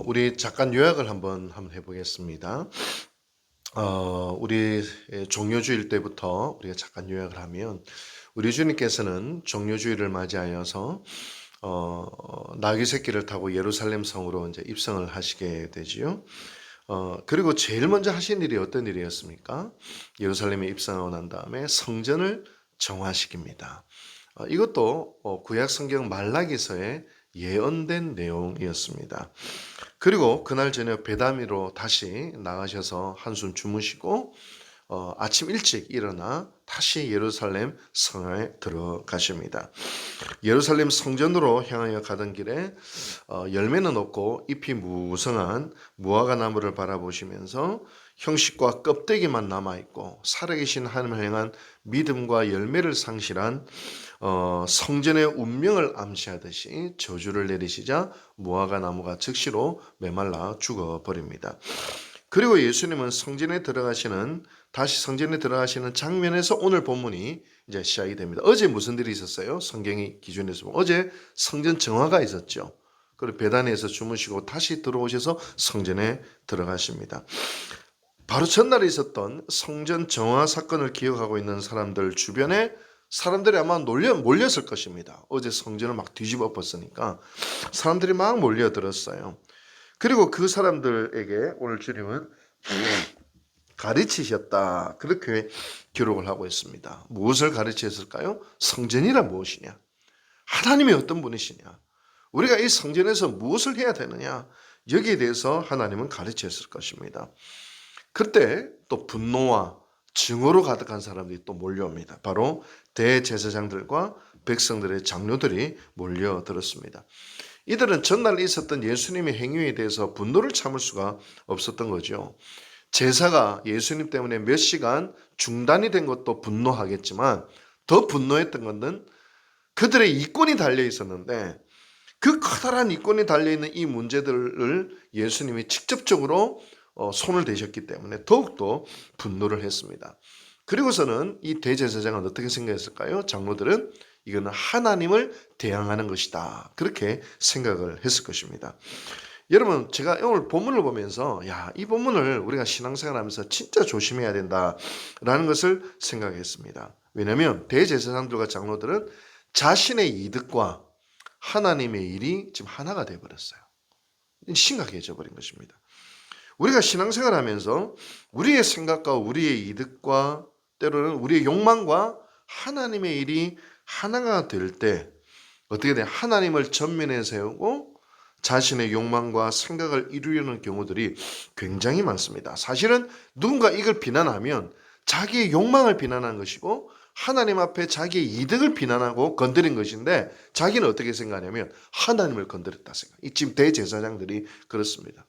우리 잠깐 요약을 한번 해보겠습니다. 우리 종료주일 때부터 우리가 잠깐 요약을 하면 우리 주님께서는 종료주일을 맞이하여서 나귀 새끼를 타고 예루살렘 성으로 이제 입성을 하시게 되지요. 그리고 제일 먼저 하신 일이 어떤 일이었습니까? 예루살렘에 입성하고 난 다음에 성전을 정화시킵니다. 이것도 구약 성경 말라기서에 예언된 내용이었습니다. 그리고 그날 저녁 베다미로 다시 나가셔서 한숨 주무시고 아침 일찍 일어나 다시 예루살렘 성에 들어가십니다. 예루살렘 성전으로 향하여 가던 길에 열매는 없고 잎이 무성한 무화과 나무를 바라보시면서 형식과 껍데기만 남아있고 살아계신 하나님을 향한 믿음과 열매를 상실한 성전의 운명을 암시하듯이 저주를 내리시자 무화과 나무가 즉시로 메말라 죽어버립니다. 그리고 예수님은 다시 성전에 들어가시는 장면에서 오늘 본문이 이제 시작이 됩니다. 어제 무슨 일이 있었어요? 성경의 기준에서 보면 어제 성전 정화가 있었죠. 그리고 베다니에서 주무시고 다시 들어오셔서 성전에 들어가십니다. 바로 전날에 있었던 성전 정화 사건을 기억하고 있는 사람들 주변에 사람들이 아마 몰렸을 것입니다. 어제 성전을 막 뒤집어 엎었으니까 사람들이 막 몰려들었어요. 그리고 그 사람들에게 오늘 주님은 가르치셨다, 그렇게 기록을 하고 있습니다. 무엇을 가르치셨을까요? 성전이란 무엇이냐? 하나님이 어떤 분이시냐? 우리가 이 성전에서 무엇을 해야 되느냐? 여기에 대해서 하나님은 가르치셨을 것입니다. 그때 또 분노와 증오로 가득한 사람들이 또 몰려옵니다. 바로 대제사장들과 백성들의 장로들이 몰려들었습니다. 이들은 전날 있었던 예수님의 행위에 대해서 분노를 참을 수가 없었던 거죠. 제사가 예수님 때문에 몇 시간 중단이 된 것도 분노하겠지만 더 분노했던 것은 그들의 이권이 달려 있었는데 그 커다란 이권이 달려있는 이 문제들을 예수님이 직접적으로 손을 대셨기 때문에 더욱더 분노를 했습니다. 그리고서는 이 대제사장은 어떻게 생각했을까요? 장로들은 이거는 하나님을 대항하는 것이다, 그렇게 생각을 했을 것입니다. 여러분, 제가 오늘 본문을 보면서 이 본문을 우리가 신앙생활하면서 진짜 조심해야 된다라는 것을 생각했습니다. 왜냐하면 대제사장들과 장로들은 자신의 이득과 하나님의 일이 지금 하나가 되어버렸어요. 심각해져 버린 것입니다. 우리가 신앙생활하면서 우리의 생각과 우리의 이득과 때로는 우리의 욕망과 하나님의 일이 하나가 될 때 어떻게 돼요? 하나님을 전면에 세우고 자신의 욕망과 생각을 이루려는 경우들이 굉장히 많습니다. 사실은 누군가 이걸 비난하면 자기의 욕망을 비난한 것이고 하나님 앞에 자기의 이득을 비난하고 건드린 것인데 자기는 어떻게 생각하냐면 하나님을 건드렸다 생각. 지금 대제사장들이 그렇습니다.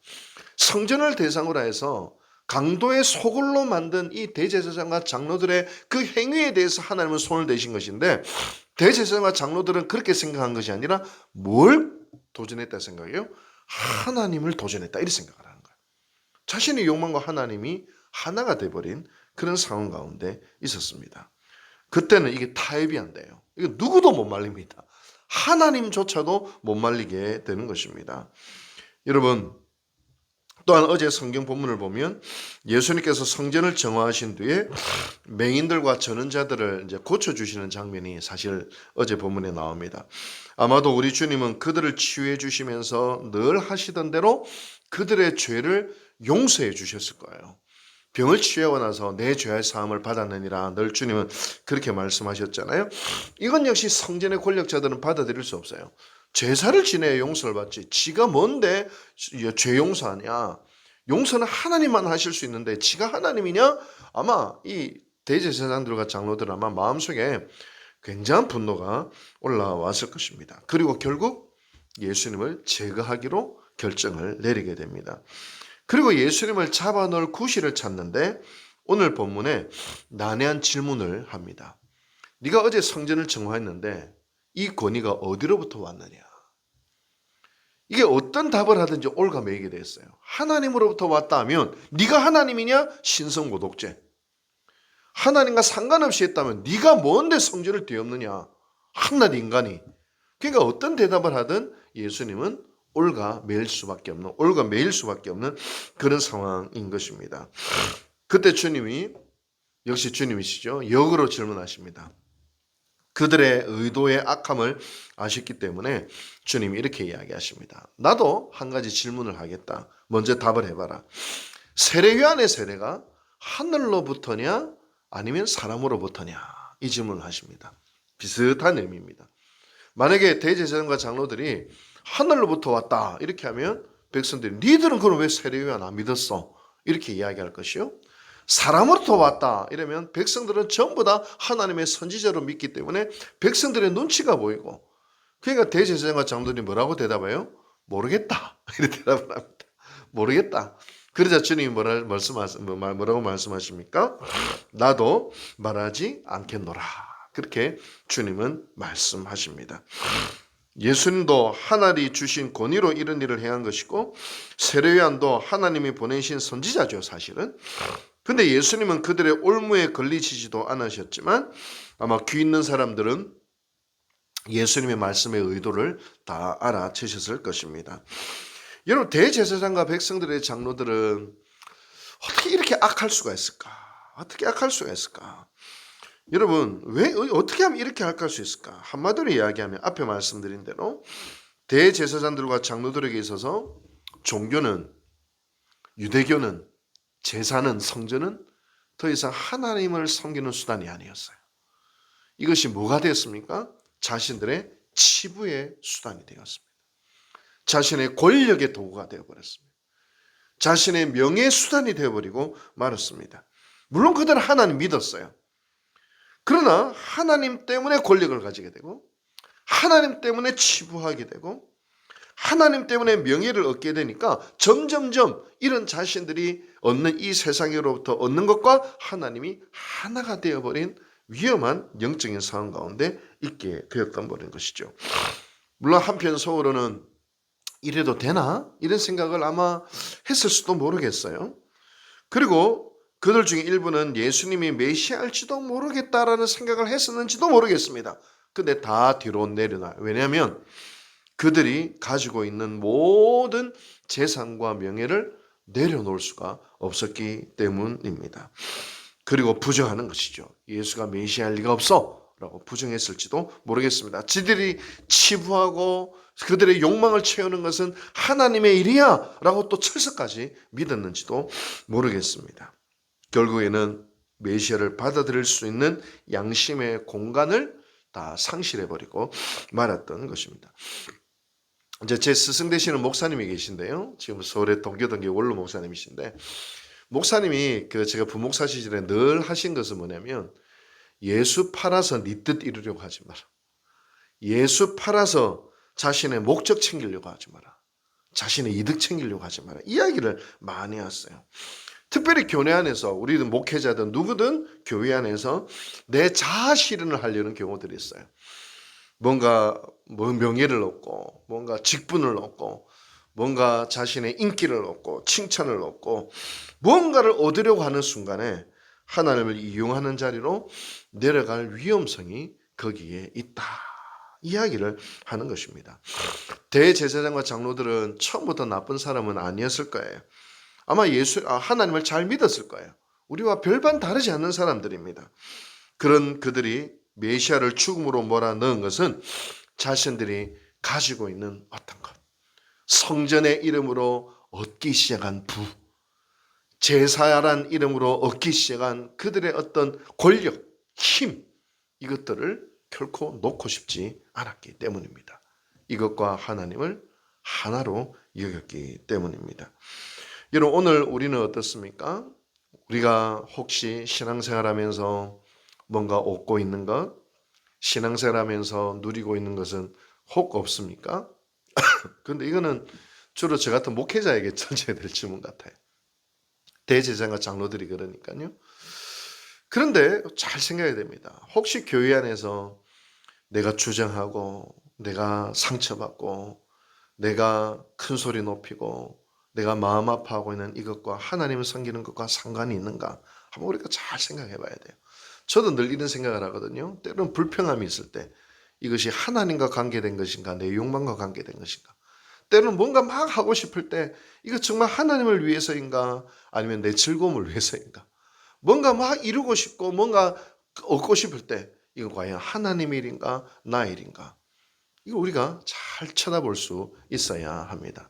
성전을 대상으로 해서 강도의 소굴로 만든 이 대제사장과 장로들의 그 행위에 대해서 하나님은 손을 대신 것인데 대제사장과 장로들은 그렇게 생각한 것이 아니라 뭘 도전했다 생각해요? 하나님을 도전했다, 이렇게 생각을 하는 거예요. 자신의 욕망과 하나님이 하나가 돼버린 그런 상황 가운데 있었습니다. 그때는 이게 타협이 안 돼요. 이거 누구도 못 말립니다. 하나님조차도 못 말리게 되는 것입니다. 여러분, 또한 어제 성경 본문을 보면 예수님께서 성전을 정화하신 뒤에 맹인들과 전원자들을 이제 고쳐주시는 장면이 사실 어제 본문에 나옵니다. 아마도 우리 주님은 그들을 치유해 주시면서 늘 하시던 대로 그들의 죄를 용서해 주셨을 거예요. 병을 치유하고 나서 내 죄의 사함을 받았느니라 늘 주님은 그렇게 말씀하셨잖아요. 이건 역시 성전의 권력자들은 받아들일 수 없어요. 제사를 지내야 용서를 받지, 지가 뭔데 죄 용서하냐? 용서는 하나님만 하실 수 있는데 지가 하나님이냐? 아마 이 대제사장들과 장로들은 아마 마음속에 굉장한 분노가 올라왔을 것입니다. 그리고 결국 예수님을 제거하기로 결정을 내리게 됩니다. 그리고 예수님을 잡아놓을 구실을 찾는데 오늘 본문에 난해한 질문을 합니다. 네가 어제 성전을 정화했는데 이 권위가 어디로부터 왔느냐? 이게 어떤 답을 하든지 올가매이게 됐어요. 하나님으로부터 왔다 하면 네가 하나님이냐? 신성모독죄. 하나님과 상관없이 했다면 네가 뭔데 성전을 뒤엎느냐? 한낱 인간이. 그러니까 어떤 대답을 하든 예수님은 올가매일 수밖에 없는 그런 상황인 것입니다. 그때 주님이 역시 주님이시죠. 역으로 질문하십니다. 그들의 의도의 악함을 아셨기 때문에 주님이 이렇게 이야기하십니다. 나도 한 가지 질문을 하겠다. 먼저 답을 해봐라. 세례 요한의 세례가 하늘로부터냐 아니면 사람으로부터냐 이 질문을 하십니다. 비슷한 의미입니다. 만약에 대제사장과 장로들이 하늘로부터 왔다 이렇게 하면 백성들이 니들은 그럼 왜 세례 요한 안 믿었어? 이렇게 이야기할 것이요. 사람으로부터 왔다 이러면 백성들은 전부 다 하나님의 선지자로 믿기 때문에 백성들의 눈치가 보이고, 그러니까 대제사장과 장로들이 뭐라고 대답해요? 모르겠다 이렇게 대답을 합니다. 모르겠다. 그러자 주님이 뭐라고 말씀하십니까? 나도 말하지 않겠노라. 그렇게 주님은 말씀하십니다. 예수님도 하나님이 주신 권위로 이런 일을 행한 것이고 세례 요한도 하나님이 보내신 선지자죠, 사실은. 근데 예수님은 그들의 올무에 걸리시지도 않으셨지만 아마 귀 있는 사람들은 예수님의 말씀의 의도를 다 알아채셨을 것입니다. 여러분, 대제사장과 백성들의 장로들은 어떻게 이렇게 악할 수가 있을까? 어떻게 악할 수가 있을까? 여러분, 왜 어떻게 하면 이렇게 악할 수 있을까? 한마디로 이야기하면 앞에 말씀드린 대로 대제사장들과 장로들에게 있어서 종교는, 유대교는, 제사는, 성전은 더 이상 하나님을 섬기는 수단이 아니었어요. 이것이 뭐가 되었습니까? 자신들의 치부의 수단이 되었습니다. 자신의 권력의 도구가 되어버렸습니다. 자신의 명예의 수단이 되어버리고 말았습니다. 물론 그들은 하나님 믿었어요. 그러나 하나님 때문에 권력을 가지게 되고 하나님 때문에 치부하게 되고 하나님 때문에 명예를 얻게 되니까 점점점 이런 자신들이 얻는 이 세상으로부터 얻는 것과 하나님이 하나가 되어버린 위험한 영적인 상황 가운데 있게 되었던 버린 것이죠. 물론 한편으로는 이래도 되나? 이런 생각을 아마 했을 수도 모르겠어요. 그리고 그들 중에 일부는 예수님이 메시아일지도 모르겠다라는 생각을 했었는지도 모르겠습니다. 근데 다 뒤로 내려놔요. 왜냐하면 그들이 가지고 있는 모든 재산과 명예를 내려놓을 수가 없었기 때문입니다. 그리고 부정하는 것이죠. 예수가 메시아일 리가 없어 라고 부정했을지도 모르겠습니다. 지들이 치부하고 그들의 욕망을 채우는 것은 하나님의 일이야 라고 또 철석까지 믿었는지도 모르겠습니다. 결국에는 메시아를 받아들일 수 있는 양심의 공간을 다 상실해버리고 말았던 것입니다. 이제 제 스승 되시는 목사님이 계신데요. 지금 서울의 동교동교 원로 목사님이신데, 목사님이 제가 부목사 시절에 늘 하신 것은 뭐냐면, 예수 팔아서 네 뜻 이루려고 하지 마라. 예수 팔아서 자신의 목적 챙기려고 하지 마라. 자신의 이득 챙기려고 하지 마라. 이야기를 많이 했어요. 특별히 교회 안에서 우리든 목회자든 누구든 교회 안에서 내 자아 실현을 하려는 경우들이 있어요. 뭔가 명예를 얻고 뭔가 직분을 얻고 뭔가 자신의 인기를 얻고 칭찬을 얻고 무언가를 얻으려고 하는 순간에 하나님을 이용하는 자리로 내려갈 위험성이 거기에 있다. 이야기를 하는 것입니다. 대제사장과 장로들은 처음부터 나쁜 사람은 아니었을 거예요. 아마 하나님을 잘 믿었을 거예요. 우리와 별반 다르지 않는 사람들입니다. 그런 그들이 메시아를 죽음으로 몰아넣은 것은 자신들이 가지고 있는 어떤 것, 성전의 이름으로 얻기 시작한 부, 제사란 이름으로 얻기 시작한 그들의 어떤 권력, 힘, 이것들을 결코 놓고 싶지 않았기 때문입니다. 이것과 하나님을 하나로 여겼기 때문입니다. 여러분, 오늘 우리는 어떻습니까? 우리가 혹시 신앙생활하면서 뭔가 얻고 있는 것, 신앙생활하면서 누리고 있는 것은 혹 없습니까? 그런데 이거는 주로 저 같은 목회자에게 던져야 될 질문 같아요. 대제사장과 장로들이 그러니까요. 그런데 잘 생각해야 됩니다. 혹시 교회 안에서 내가 주장하고 내가 상처받고 내가 큰 소리 높이고 내가 마음 아파하고 있는 이것과 하나님을 섬기는 것과 상관이 있는가? 한번 우리가 잘 생각해 봐야 돼요. 저도 늘 이런 생각을 하거든요. 때로는 불평함이 있을 때 이것이 하나님과 관계된 것인가 내 욕망과 관계된 것인가. 때로는 뭔가 막 하고 싶을 때 이거 정말 하나님을 위해서인가 아니면 내 즐거움을 위해서인가? 뭔가 막 이루고 싶고 뭔가 얻고 싶을 때 이거 과연 하나님 일인가 나 일인가? 이거 우리가 잘 쳐다볼 수 있어야 합니다.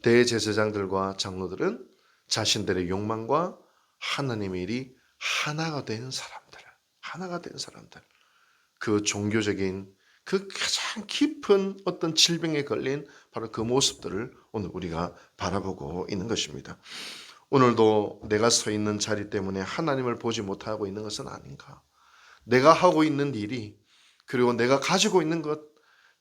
대제사장들과 장로들은 자신들의 욕망과 하나님의 일이 하나가 된 사람들, 그 종교적인 그 가장 깊은 어떤 질병에 걸린 바로 그 모습들을 오늘 우리가 바라보고 있는 것입니다. 오늘도 내가 서 있는 자리 때문에 하나님을 보지 못하고 있는 것은 아닌가? 내가 하고 있는 일이 그리고 내가 가지고 있는 것,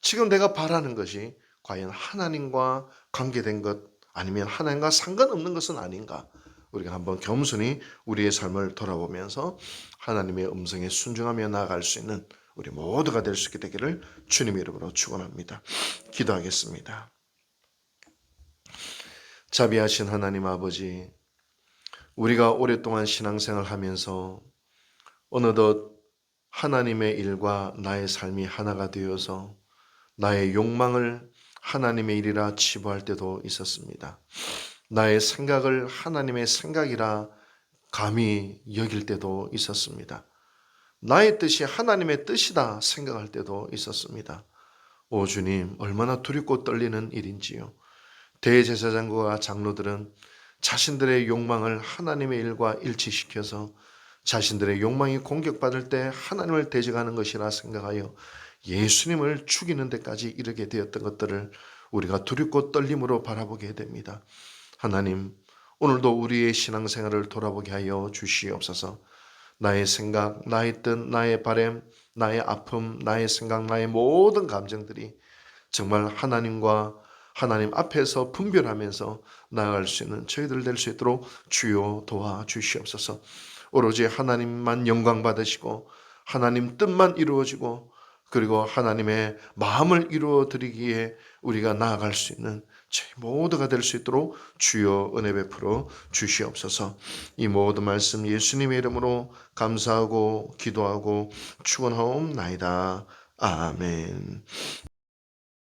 지금 내가 바라는 것이 과연 하나님과 관계된 것 아니면 하나님과 상관없는 것은 아닌가? 우리가 한번 겸손히 우리의 삶을 돌아보면서 하나님의 음성에 순종하며 나아갈 수 있는 우리 모두가 될 수 있게 되기를 주님의 이름으로 축원합니다. 기도하겠습니다. 자비하신 하나님 아버지, 우리가 오랫동안 신앙생활 하면서 어느덧 하나님의 일과 나의 삶이 하나가 되어서 나의 욕망을 하나님의 일이라 치부할 때도 있었습니다. 나의 생각을 하나님의 생각이라 감히 여길 때도 있었습니다. 나의 뜻이 하나님의 뜻이다 생각할 때도 있었습니다. 오 주님, 얼마나 두렵고 떨리는 일인지요. 대제사장과 장로들은 자신들의 욕망을 하나님의 일과 일치시켜서 자신들의 욕망이 공격받을 때 하나님을 대적하는 것이라 생각하여 예수님을 죽이는 데까지 이르게 되었던 것들을 우리가 두렵고 떨림으로 바라보게 됩니다. 하나님, 오늘도 우리의 신앙생활을 돌아보게 하여 주시옵소서. 나의 생각, 나의 뜻, 나의 바람, 나의 아픔, 나의 생각, 나의 모든 감정들이 정말 하나님과 하나님 앞에서 분별하면서 나아갈 수 있는 저희들 될 수 있도록 주여 도와주시옵소서. 오로지 하나님만 영광 받으시고 하나님 뜻만 이루어지고 그리고 하나님의 마음을 이루어 드리기에 우리가 나아갈 수 있는 저희 모두가 될 수 있도록 주여 은혜 베풀어 주시옵소서. 이 모든 말씀 예수님의 이름으로 감사하고 기도하고 축원하옵나이다. 아멘.